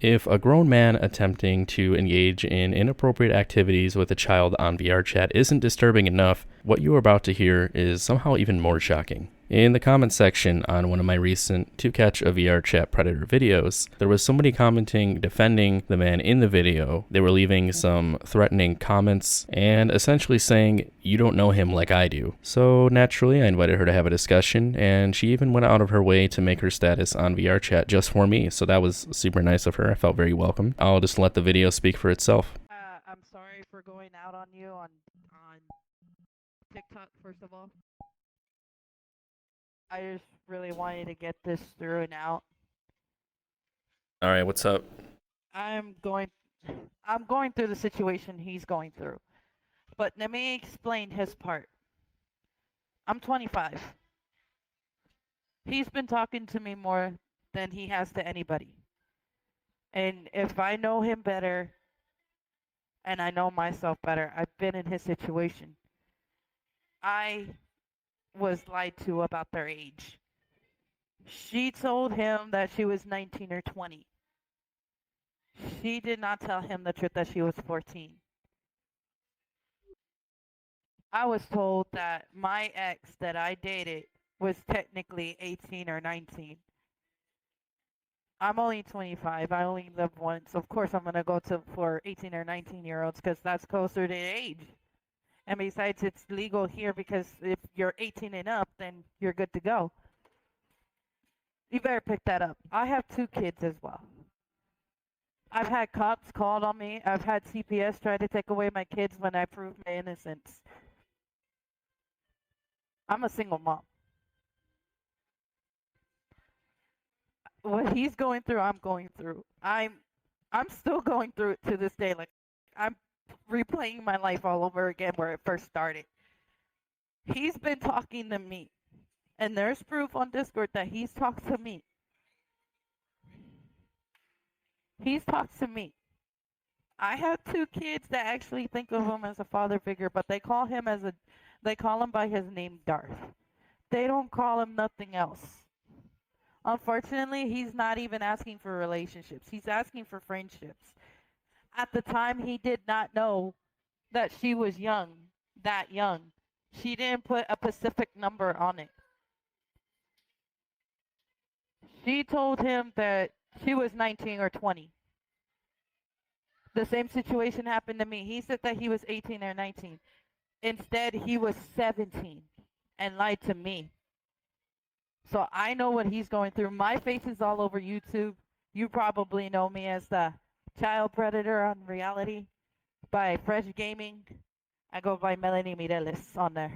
If a grown man attempting to engage in inappropriate activities with a child on VRChat isn't disturbing enough, what you are about to hear is somehow even more shocking. In the comments section on one of my recent To Catch a VRChat Predator videos, there was somebody commenting defending the man in the video. They were leaving some threatening comments and essentially saying, "You don't know him like I do." So naturally, I invited her to have a discussion, and she even went out of her way to make her status on VRChat just for me. So that was super nice of her. I felt very welcome. I'll just let the video speak for itself. I'm sorry for going out on you on TikTok. First of all, I just really wanted to get this through and out. All right, what's up? I'm going, I'm going through the situation he's going through, but let me explain his part. I'm 25. He's been talking to me more than he has to anybody, and if I know him better and I know myself better, I've been in his situation. I was lied to about their age. She told him that she was 19 or 20. She did not tell him the truth that she was 14. I was told that my ex that I dated was technically 18 or 19. I'm only 25. I only live once. Of course, I'm going to go to for 18 or 19-year-olds because that's closer to age. And besides, it's legal here because if you're 18 and up, then you're good to go. You better pick that up. I have two kids as well. I've had cops called on me. I've had CPS try to take away my kids when I proved my innocence. I'm a single mom. What he's going through, I'm going through. I'm still going through it to this day. Like I'm replaying my life all over again where it first started. He's been talking to me, and there's proof on Discord that he's talked to me. He's talked to me. I have two kids that actually think of him as a father figure, but they call him by his name Darth. They don't call him nothing else. Unfortunately, he's not even asking for relationships. He's asking for friendships. At the time, he did not know that she was young, that young. She didn't put a specific number on it. She told him that she was 19 or 20. The same situation happened to me. He said that he was 18 or 19. Instead, he was 17 and lied to me. So I know what he's going through. My face is all over YouTube. You probably know me as the child predator on reality by Fresh Gaming. I go by Melanie Mireles on there.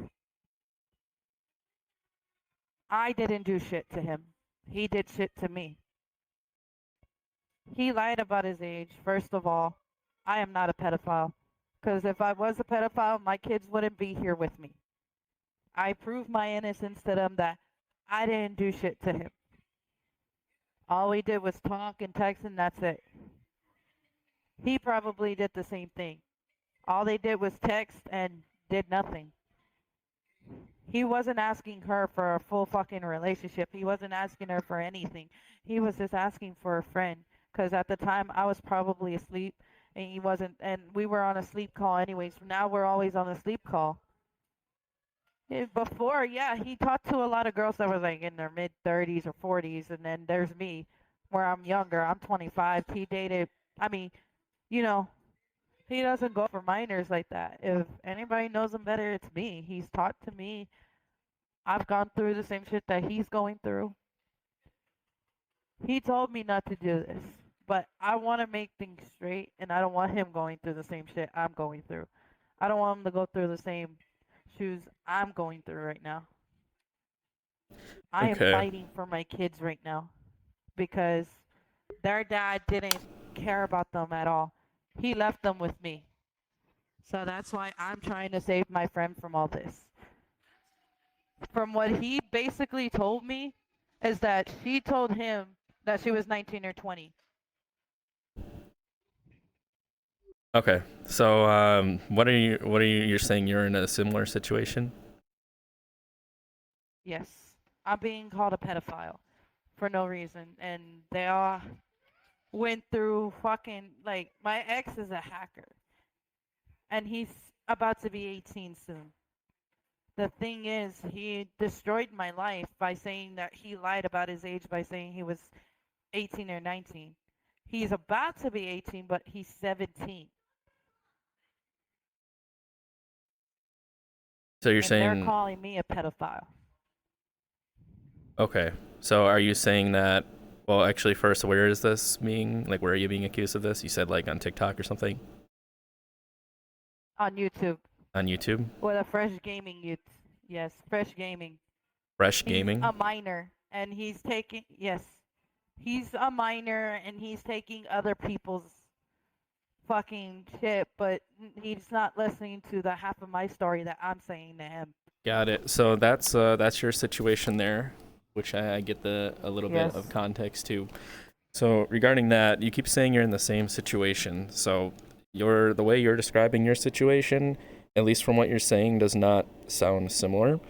I didn't do shit to him. He did shit to me. He lied about his age. First of all, I am not a pedophile. Because if I was a pedophile, my kids wouldn't be here with me. I proved my innocence to them that I didn't do shit to him. All we did was talk and text, and that's it. He probably did the same thing. All they did was text and did nothing. He wasn't asking her for a full fucking relationship. He wasn't asking her for anything. He was just asking for a friend. Because at the time, I was probably asleep, and he wasn't, and we were on a sleep call anyways. Now we're always on a sleep call. Before, yeah, he talked to a lot of girls that were like in their mid 30s or 40s, and then there's me, where I'm younger. I'm 25. He dated, I mean, you know, he doesn't go for minors like that. If anybody knows him better, it's me. He's talked to me. I've gone through the same shit that he's going through. He told me not to do this, but I want to make things straight, and I don't want him going through the same shit I'm going through. I don't want him to go through the same shoes I'm going through right now. I am Okay. fighting for my kids right now because their dad didn't care about them at all. He left them with me. So that's why I'm trying to save my friend from all this. From what he basically told me is that she told him that she was 19 or 20. Okay. So, what are you? You're saying you're in a similar situation? Yes. I'm being called a pedophile for no reason. And they are went through fucking like my ex is a hacker and he's about to be 18 soon. The thing is, he destroyed my life by saying that he lied about his age by saying he was 18 or 19. He's about to be 18, but he's 17. So you're And they're saying, calling me a pedophile. okay. So are you saying that? Well, actually, first, where is this being? Like, where are you being accused of this? You said like on TikTok or something On YouTube on YouTube. with a fresh gaming youth. Yes, fresh gaming. Fresh He's Gaming. a minor and he's taking, yes, he's a minor and he's taking other people's fucking shit, but he's not listening to the half of my story that I'm saying to him. Got it. So that's your situation there, which I get the a little bit Yes. of context to. So regarding that, you keep saying you're in the same situation. So the way you're describing your situation, at least from what you're saying, does not sound similar.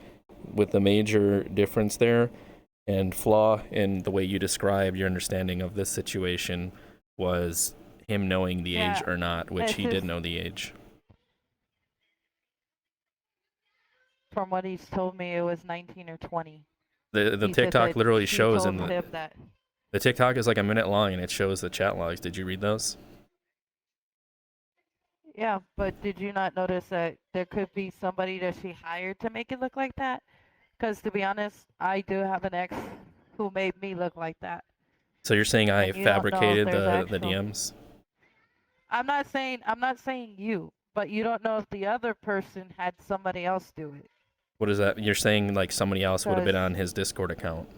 With the major difference there and flaw in the way you describe your understanding of this situation was him knowing the age Yeah, or not, which it's he did just know the age. from what he's told me, it was 19 or 20. The He said TikTok that literally she shows told in him that. the TikTok is like a minute long and it shows the chat logs. Did you read those? Yeah, but did you not notice that there could be somebody that she hired to make it look like that? Because to be honest, I do have an ex who made me look like that. So you're saying I And you don't know if fabricated there's the actual. DMs? I'm not saying you, but you don't know if the other person had somebody else do it. What is that? You're saying like somebody else would have Because been on his Discord account.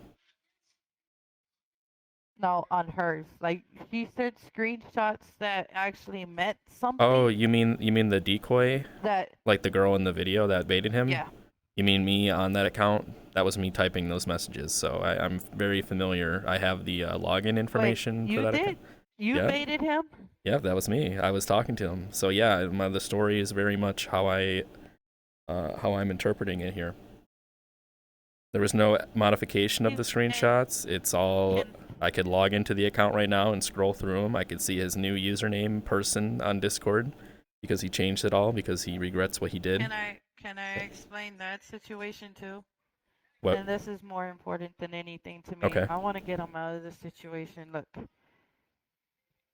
no, on hers. Like she said screenshots that actually meant Oh, something. you mean the decoy? That Like the girl in the video that baited him? yeah. You mean me on that account? That was me typing those messages, so I'm very familiar. I have the login Wait, information for you that account. did? You Yeah, baited him? yeah, that was me. I was talking to him. So yeah, the story is very much how I'm interpreting it here. There was no modification of He's the and screenshots. It's all can I could log into the account right now and scroll through them. I could see his new username person on Discord because he changed it all because he regrets what he did. can I explain that situation too? What? And this is more important than anything to me. Okay. I want to get him out of this situation. Look,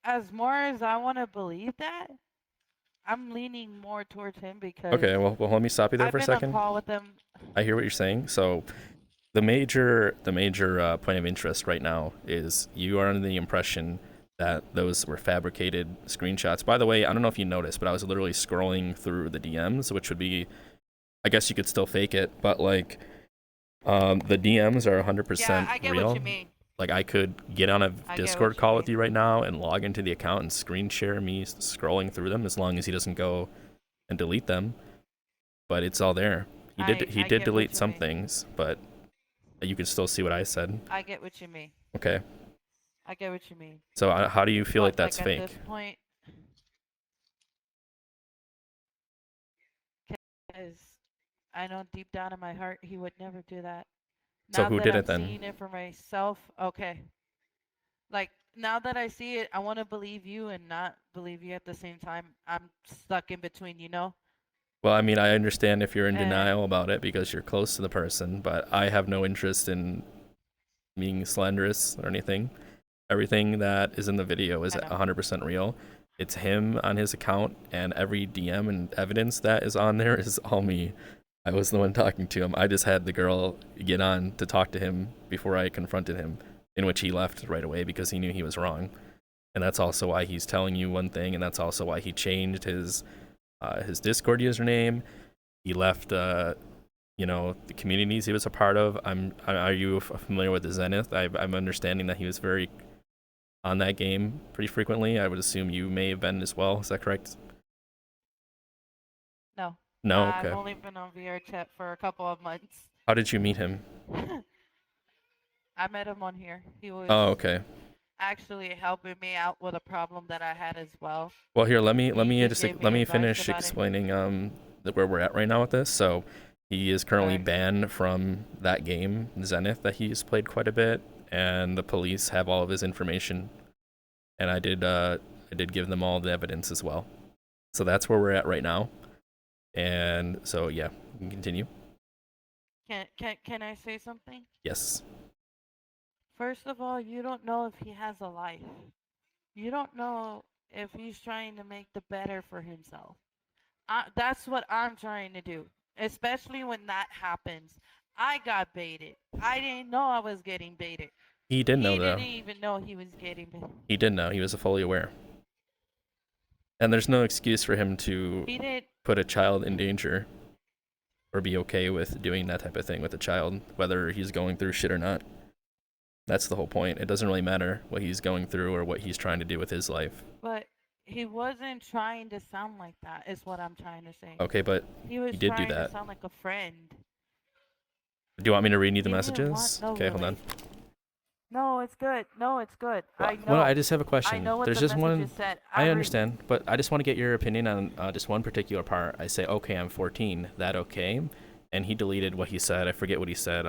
as more as I want to believe that, I'm leaning more towards him because Okay. Well, let me stop you there I've for a been on second. call with him. I hear what you're saying. So the major point of interest right now is you are under the impression that those were fabricated screenshots. By the way, I don't know if you noticed, but I was literally scrolling through the DMs, which would be, I guess you could still fake it, but like the DMs are Yeah, 100% I get what real. you mean. Like I could get on a I get Discord what you call with mean. you right now and log into the account and screen share me scrolling through them as long as he doesn't go and delete them. But it's all there. He I did get delete what you some mean. things, but you can still see what I said. I get what you mean. Okay. I get what you mean. So how do you feel like But that's like at this fake? point, because I know deep down in my heart he would never do that. So Now who that did it I'm then? seeing it for myself, okay. Like now that I see it, I want to believe you and not believe you at the same time. I'm stuck in between, you know? Well, I mean, I understand if you're in And denial about it because you're close to the person, but I have no interest in being slanderous or anything. Everything that is in the video is I know. 100% real. It's him on his account, and every DM and evidence that is on there is all me. I was the one talking to him. I just had the girl get on to talk to him before I confronted him, in which he left right away because he knew he was wrong. And that's also why he's telling you one thing, and that's also why he changed his Discord username. He left, the communities he was a part of. Are you familiar with the Zenith? I'm understanding that he was very on that game pretty frequently. I would assume you may have been as well. Is that correct? No. No. I've Okay. only been on VRChat for a couple of months. How did you meet him? I met him on here. He was Oh, okay. actually helping me out with a problem that I had as well. Well, here let me let He me just just gave let me me advice finish about it. explaining where we're at right now with this. So, he is currently Alright. banned from that game, Zenith, that he's played quite a bit, and the police have all of his information. and I did give them all the evidence as well. So that's where we're at right now. And so yeah, you can continue. Can I say something? Yes. First of all, you don't know if he has a life. You don't know if he's trying to make the better for himself. That's what I'm trying to do, especially when that happens. I got baited. I didn't know I was getting baited. He did know He though. didn't even know he was getting baited. He did know. He was fully aware. And there's no excuse for him to He did. put a child in danger or be okay with doing that type of thing with a child, whether he's going through shit or not. That's the whole point. It doesn't really matter what he's going through or what he's trying to do with his life. But he wasn't trying to sound like that, is what I'm trying to say. Okay, but He was he did do trying to that. sound like a friend. Do you want me to read you the He didn't want messages? no Okay, hold on. relation. No, it's good. No, it's good. I know. Well, I just have a I question. know what There's the just one. messages said. I understand, but I just want to get your opinion on just one particular part. I say, okay, I'm 14. That okay? And he deleted what he said. I forget what he said.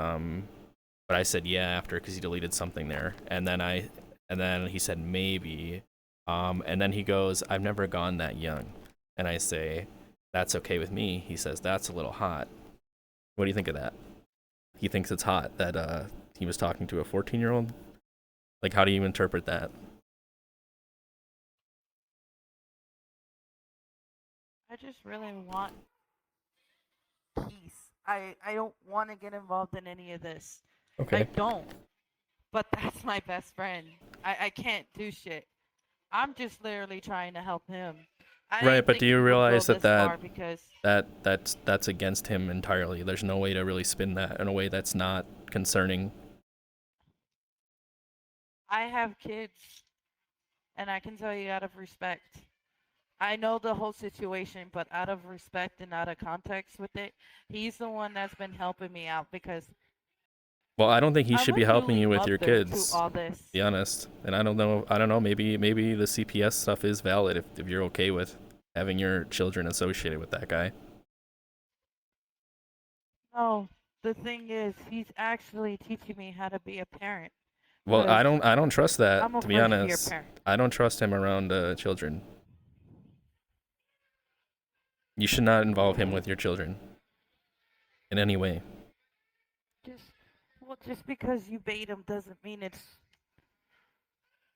But I said yeah after because he deleted something there, and then he said maybe, and then he goes, I've never gone that young, and I say, that's okay with me. He says that's a little hot. What do you think of that? He thinks it's hot that he was talking to a 14-year-old. Like, how do you interpret that? I just really want peace. I don't want to get involved in any of this. Okay. I don't. But that's my best friend. I can't do shit. I'm just literally trying to help him. I Right, didn't but think do you it would realize go that this far because that's against him entirely? There's no way to really spin that in a way that's not concerning. I have kids, and I can tell you out of respect. I know the whole situation, but out of respect and out of context with it, he's the one that's been helping me out because Well, I don't think he I'm should a be helping newly you with your mother to kids, all to this. be honest. And I don't know, maybe the CPS stuff is valid if you're okay with having your children associated with that guy. No, the thing is, he's actually teaching me how to be a parent. Well, Cause I don't trust I'm that, a to be first year honest. parent. I don't trust him around children. You should not involve him with your children in any way. Just well, just because you bait him doesn't mean it's.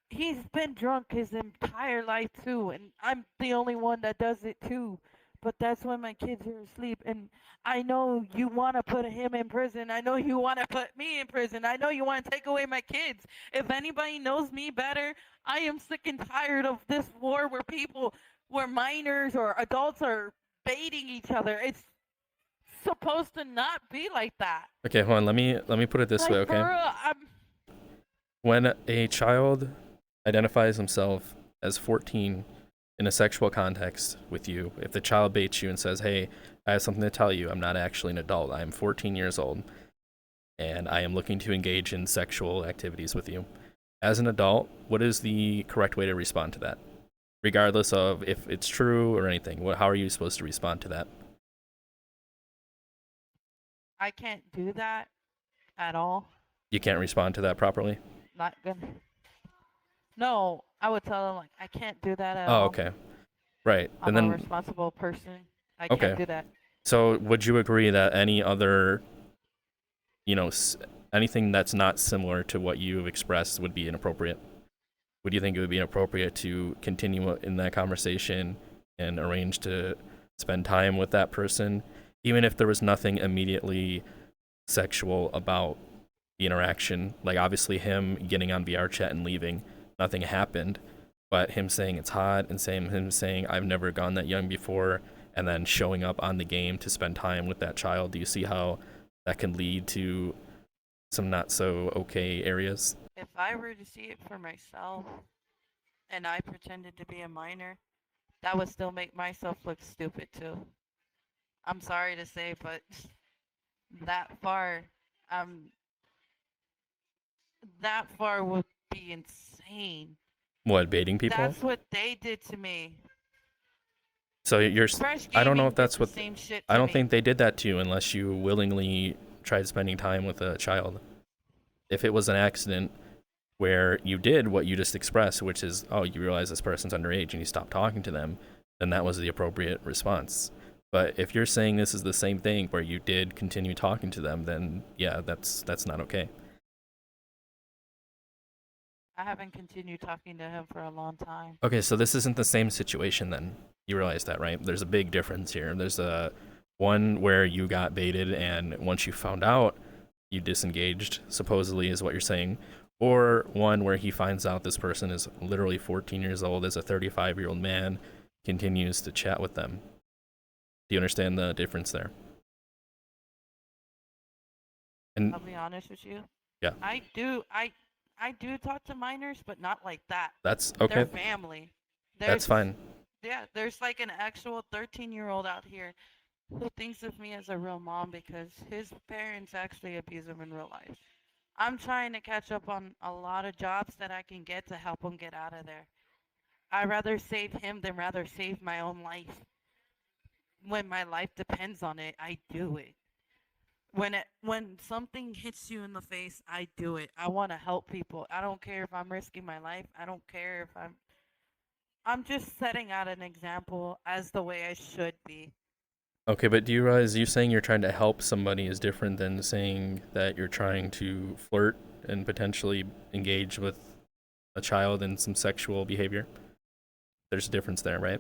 He's been drunk his entire life too, and I'm the only one that does it too. But that's when my kids are asleep, and I know you want to put him in prison. I know you want to put me in prison. I know you want to take away my kids. If anybody knows me better, I am sick and tired of this war where minors or adults are baiting each other. It's supposed to not be like that. Okay, hold on. Let me put it this way, Like for okay? real, When a child identifies himself as 14 in a sexual context with you, if the child baits you and says, hey, I have something to tell you, I'm not actually an adult, I'm 14 years old, and I am looking to engage in sexual activities with you. As an adult, what is the correct way to respond to that? Regardless of if it's true or anything, how are you supposed to respond to that? I can't do that at all. You can't respond to that properly? Not gonna. No, I would tell them like I can't do that at Oh, all. okay. Right. I'm And a then, responsible person. I okay. can't do that. So would you agree that any other, anything that's not similar to what you've expressed would be inappropriate? Would you think it would be inappropriate to continue in that conversation and arrange to spend time with that person, even if there was nothing immediately sexual about the interaction? Like, obviously him getting on VRChat and leaving, nothing happened, but him saying it's hot and him saying I've never gone that young before, and then showing up on the game to spend time with that child. Do you see how that can lead to some not so okay areas? If I were to see it for myself and I pretended to be a minor, that would still make myself look stupid too. I'm sorry to say, but that far, um, that far would be insane. What, baiting people? That's what they did to me. So Fresh I don't know Gaming if that's did the what, same shit I to don't me. think they did that to you unless you willingly tried spending time with a child. If it was an accident, where you did what you just expressed, which is, oh, you realize this person's underage and you stop talking to them, then that was the appropriate response. But if you're saying this is the same thing where you did continue talking to them, then yeah, that's not okay. I haven't continued talking to him for a long time. Okay, so this isn't the same situation then. You realize that, right? There's a big difference here. There's a one where you got baited and once you found out, you disengaged, supposedly is what you're saying, or one where he finds out this person is literally 14 years old, is a 35-year-old man, continues to chat with them. Do you understand the difference there? And I'll be honest with you. yeah, I do talk to minors, but not like that. that's They're okay. family. That's There's fine. yeah, there's like an actual 13-year-old out here who thinks of me as a real mom because his parents actually abuse him in real life. I'm trying to catch up on a lot of jobs that I can get to help him get out of there. I'd rather save him than rather save my own life. When my life depends on it, I do it. When something hits you in the face, I do it. I want to help people. I don't care if I'm risking my life. I don't care if I'm just setting out an example as the way I should be. Okay, but do you realize you saying you're trying to help somebody is different than saying that you're trying to flirt and potentially engage with a child in some sexual behavior? There's a difference there, right?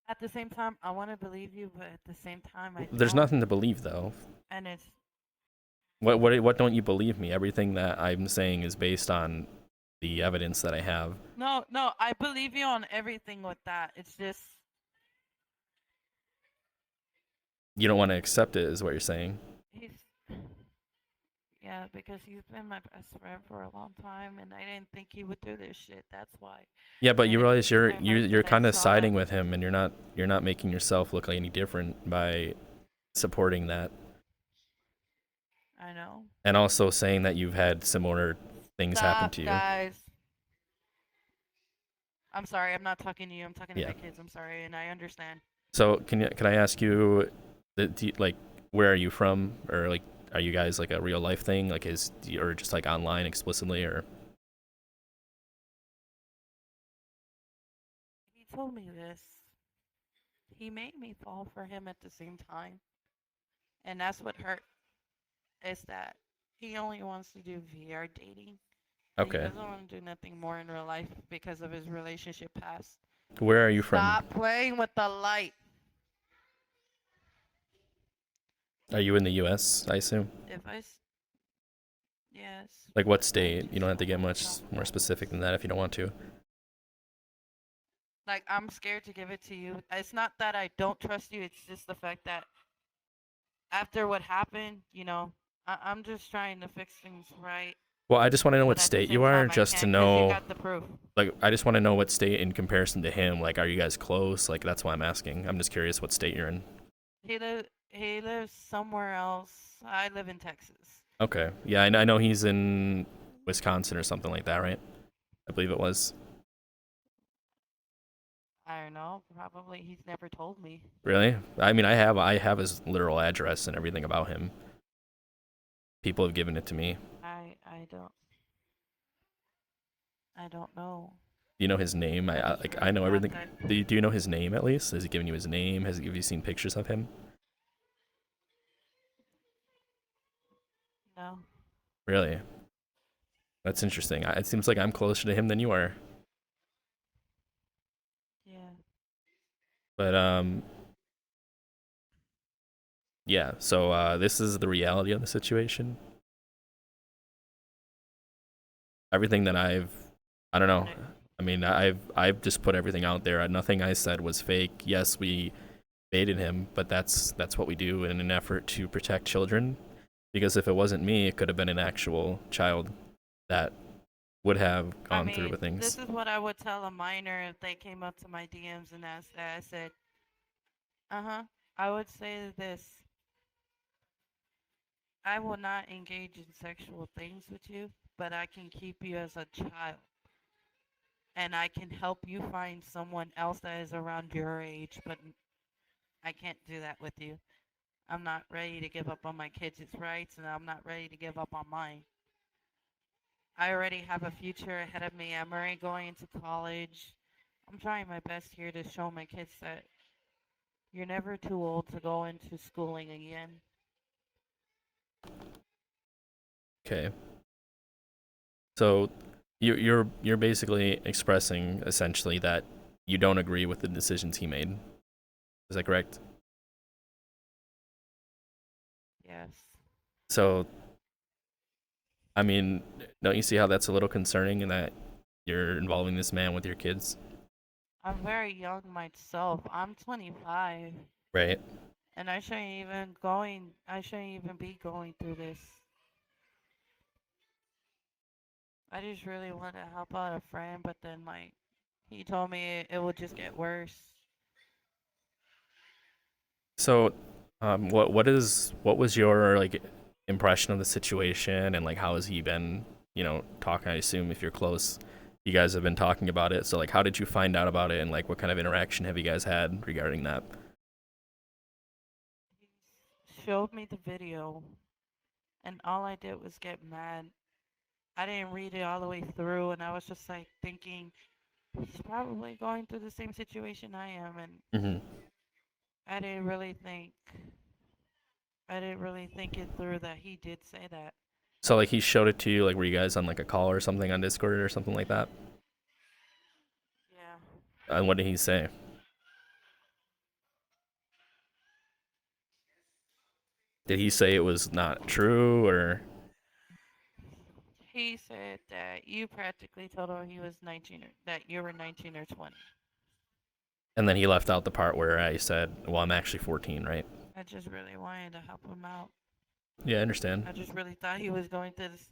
At the same time, I want to believe you, but at the same time, I There's don't. nothing to believe though. And it's What don't you believe me? Everything that I'm saying is based on the evidence that I have. no, no, I believe you on everything with that. It's just You don't want to accept it, is what you're saying. he's yeah, because he's been my best friend for a long time, and I didn't think he would do this shit. That's why. Yeah, but And you it realize breaks my heart you're that I kind of saw. siding with him, and you're not making yourself look any different by supporting that, I know. and also saying that you've had similar things happen Stop, to you. guys. I'm sorry. I'm not talking to you. I'm talking to Yeah. my kids. I'm sorry, and I understand. So can I ask you, like, where are you from, or like, are you guys like a real life thing, like or just like online explicitly, or He told me this. He made me fall for him at the same time, and that's what hurt. Is that he only wants to do VR dating, and he okay? doesn't want to do nothing more in real life because of his relationship past. Where are you from? Stop playing with the light. Are you in the U.S.? I assume. If I, yes, Like what but I state? You just don't have to don't get want to much talk more about it. specific than that if you don't want to. Like, I'm scared to give it to you. It's not that I don't trust you. It's just the fact that after what happened, I'm just trying to fix things right. Well, I just want to know But what at the state same you are, time, I just to can't because you know. got the proof. Like, I just want to know what state in comparison to him. Like, are you guys close? Like, that's why I'm asking. I'm just curious what state you're in. He lives somewhere else. I live in Texas. Okay. Yeah, I know he's in Wisconsin or something like that, right? I believe it was. I don't know. Probably he's never told me. Really? I mean, I have his literal address and everything about him. People have given it to me. I don't know. Do you know his name? I'm Like sure I it's know not everything. that. Do you know his name at least? Has he given you his name? Have you seen pictures of him? No. Really? That's interesting. It seems like I'm closer to him than you are. Yeah. But yeah. So this is the reality of the situation. Everything that I don't know. And it, I mean, I've just put everything out there. Nothing I said was fake. Yes, we baited him, but that's what we do in an effort to protect children. Because if it wasn't me, it could have been an actual child that would have I gone through mean, with things. this is what I would tell a minor if they came up to my DMs and asked that. I said, uh-huh. I would say this. I will not engage in sexual things with you, but I can keep you as a child. And I can help you find someone else that is around your age, but I can't do that with you. I'm not ready to give up on my kids' rights, and I'm not ready to give up on mine. I already have a future ahead of me. I'm already going into college. I'm trying my best here to show my kids that you're never too old to go into schooling again. Okay. So you're basically expressing essentially that you don't agree with the decisions he made. Is that correct? Yes. So I mean, don't you see how that's a little concerning in that you're involving this man with your kids? I'm very young myself. I'm 25, Right. and I shouldn't even be going through this. I just really want to help out a friend, but then like he told me it would just get worse. So, what was your like impression of the situation, and like how has he been, talking? I assume if you're close, you guys have been talking about it. So like, how did you find out about it, and like, what kind of interaction have you guys had regarding that? He showed me the video, and all I did was get mad. I didn't read it all the way through, and I was just like thinking he's probably going through the same situation I am, and Hmm. I didn't really think I didn't really think it through that he did say that. So like, he showed it to you. Like, were you guys on like a call or something on Discord or something like that? Yeah. And what did he say? Did he say it was not true, or? He said that you practically told him he was 19 or that you were 19 or 20. And then he left out the part where I said, "Well, I'm actually 14, right?" I just really wanted to help him out. Yeah, I understand. I just really thought he was going through this.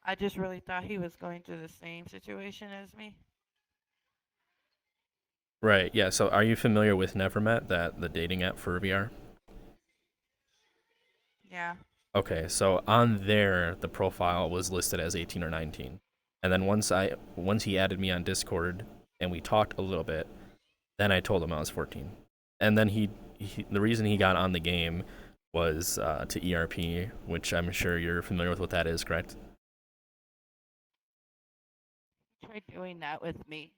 I just really thought he was going through the same situation as me. Right. Yeah. So, are you familiar with Nevermet, that the dating app for VR? Yeah. Okay. So on there, the profile was listed as 18 or 19, and then once he added me on Discord and we talked a little bit, then I told him I was 14, and then the reason he got on the game was to ERP, which I'm sure you're familiar with what that is, correct? He tried doing that with me.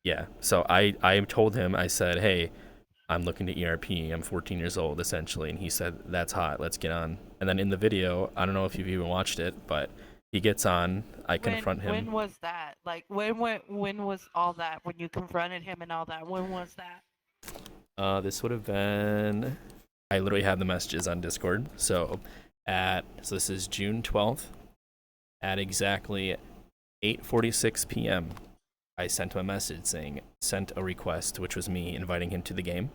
Yeah. So I told him, I said, hey, I'm looking to ERP. I'm 14 years old, essentially. And he said, that's hot. Let's get on. And then in the video, I don't know if you've even watched it, but he gets on. I confront him. When was that? Like when was all that? When you confronted him and all that? When was that? This would have been. I literally have the messages on Discord. So this is June 12th at exactly 8:46 p.m. I sent him a message saying sent a request, which was me inviting him to the game.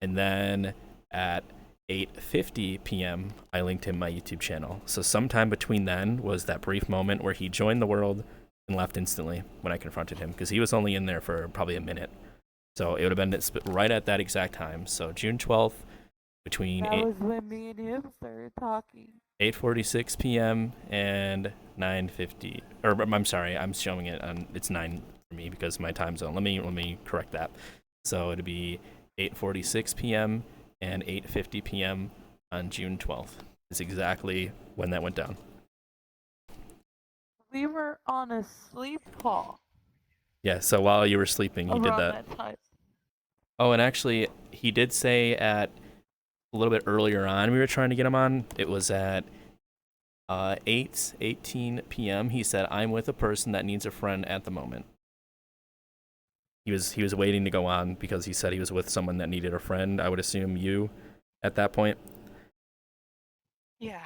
And then at 8:50 p.m., I linked him my YouTube channel. So sometime between then was that brief moment where he joined the world and left instantly when I confronted him, because he was only in there for probably a minute. So it would have been right at that exact time. So June 12th between That was when me and him started talking. 8:46 p.m. and 9:50. Or I'm sorry, I'm showing it on it's 9 for me because of my time zone. Let me correct that. So it'd be 8:46 p.m. and 8:50 p.m. on June 12th. Is exactly when that went down. We were on a sleep call Yeah, so while you were sleeping, he did around that. that time. Oh, and actually, he did say at a little bit earlier on, we were trying to get him on. It was at 8:18 p.m. He said, "I'm with a person that needs a friend at the moment." He was waiting to go on because he said he was with someone that needed a friend. I would assume you at that point. Yeah.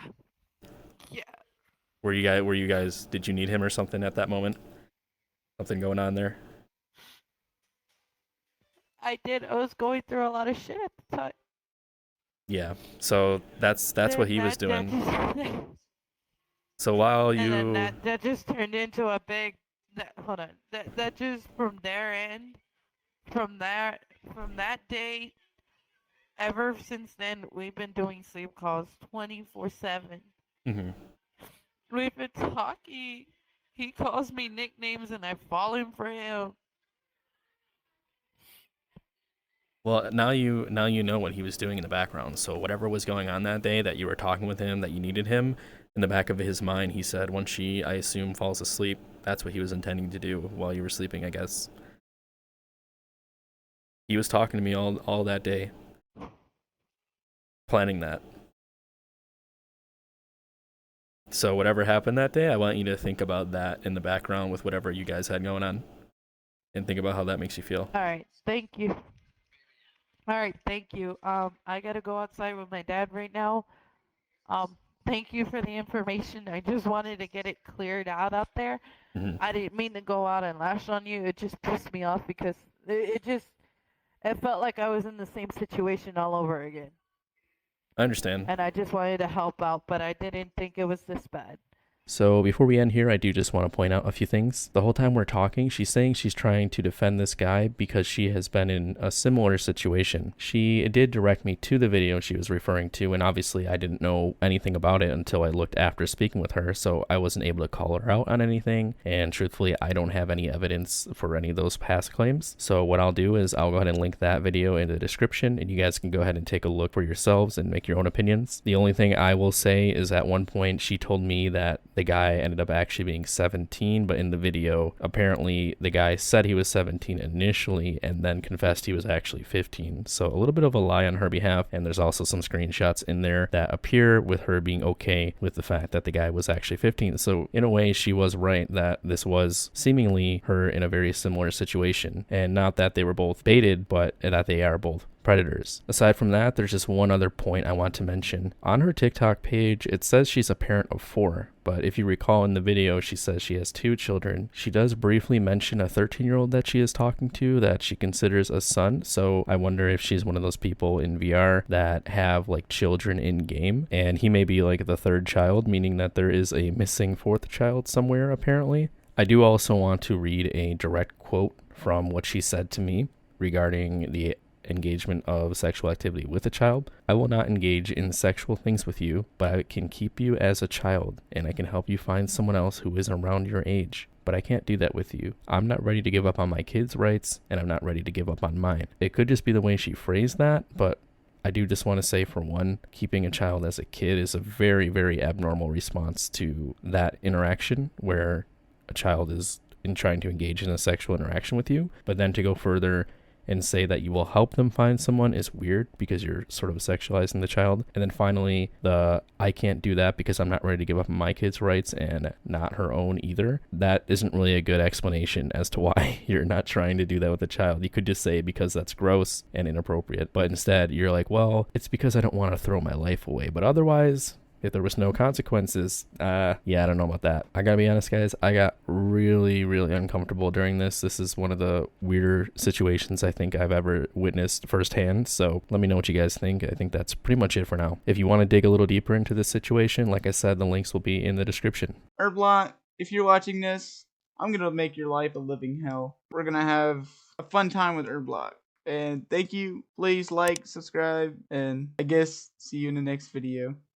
Yeah. Were you guys did you need him or something at that moment? Something going on there? I did. I was going through a lot of shit at the time. Yeah. So that's what Then he was that doing. just So while and then you that just turned into a big that hold on. That just from their end from that day ever since then we've been doing sleep calls 24/7. mhm. We've been talking. He calls me nicknames and I fall in for him. Well, now you know what he was doing in the background. So whatever was going on that day that you were talking with him, that you needed him, in the back of his mind, he said once she, I assume, falls asleep, that's what he was intending to do while you were sleeping, I guess. He was talking to me all that day, planning that. So whatever happened that day, I want you to think about that in the background with whatever you guys had going on, and think about how that makes you feel. All right, thank you. All right, thank you. I gotta go outside with my dad right now. Um, Thank you for the information. I just wanted to get it cleared out there. Hmm. I didn't mean to go out and lash on you. It just pissed me off because it felt like I was in the same situation all over again. I understand. And I just wanted to help out, but I didn't think it was this bad. So before we end here, I do just want to point out a few things. The whole time we're talking, she's saying she's trying to defend this guy because she has been in a similar situation. She did direct me to the video she was referring to, and obviously I didn't know anything about it until I looked after speaking with her, so I wasn't able to call her out on anything, and truthfully, I don't have any evidence for any of those past claims. So what I'll do is I'll go ahead and link that video in the description, and you guys can go ahead and take a look for yourselves and make your own opinions. The only thing I will say is at one point she told me that the guy ended up actually being 17, but in the video, apparently the guy said he was 17 initially and then confessed he was actually 15. So a little bit of a lie on her behalf, and there's also some screenshots in there that appear with her being okay with the fact that the guy was actually 15. So in a way, she was right that this was seemingly her in a very similar situation, and not that they were both baited, but that they are both predators. Aside from that, there's just one other point I want to mention. On her TikTok page, it says she's a parent of 4, but if you recall in the video, she says she has 2 children. She does briefly mention a 13-year-old that she is talking to that she considers a son, so I wonder if she's one of those people in VR that have like children in game, and he may be like the 3rd child, meaning that there is a missing 4th child somewhere apparently. I do also want to read a direct quote from what she said to me regarding the engagement of sexual activity with a child. I will not engage in sexual things with you, but I can keep you as a child, and I can help you find someone else who is around your age. But I can't do that with you. I'm not ready to give up on my kids' rights, and I'm not ready to give up on mine. It could just be the way she phrased that, but I do just want to say, for one, keeping a child as a kid is a very, very abnormal response to that interaction where a child is trying to engage in a sexual interaction with you. But then to go further and say that you will help them find someone is weird because you're sort of sexualizing the child. And then finally, the I can't do that because I'm not ready to give up my kids' rights and not her own either. That isn't really a good explanation as to why you're not trying to do that with a child. You could just say because that's gross and inappropriate. But instead, you're like, well, it's because I don't want to throw my life away. But otherwise, if there was no consequences, yeah, I don't know about that. I gotta be honest, guys, I got really, really uncomfortable during this. This is one of the weirder situations I think I've ever witnessed firsthand. So let me know what you guys think. I think that's pretty much it for now. If you want to dig a little deeper into this situation, like I said, the links will be in the description. Herblock, if you're watching this, I'm gonna make your life a living hell. We're gonna have a fun time with Herblock. And thank you. Please like, subscribe, and I guess see you in the next video.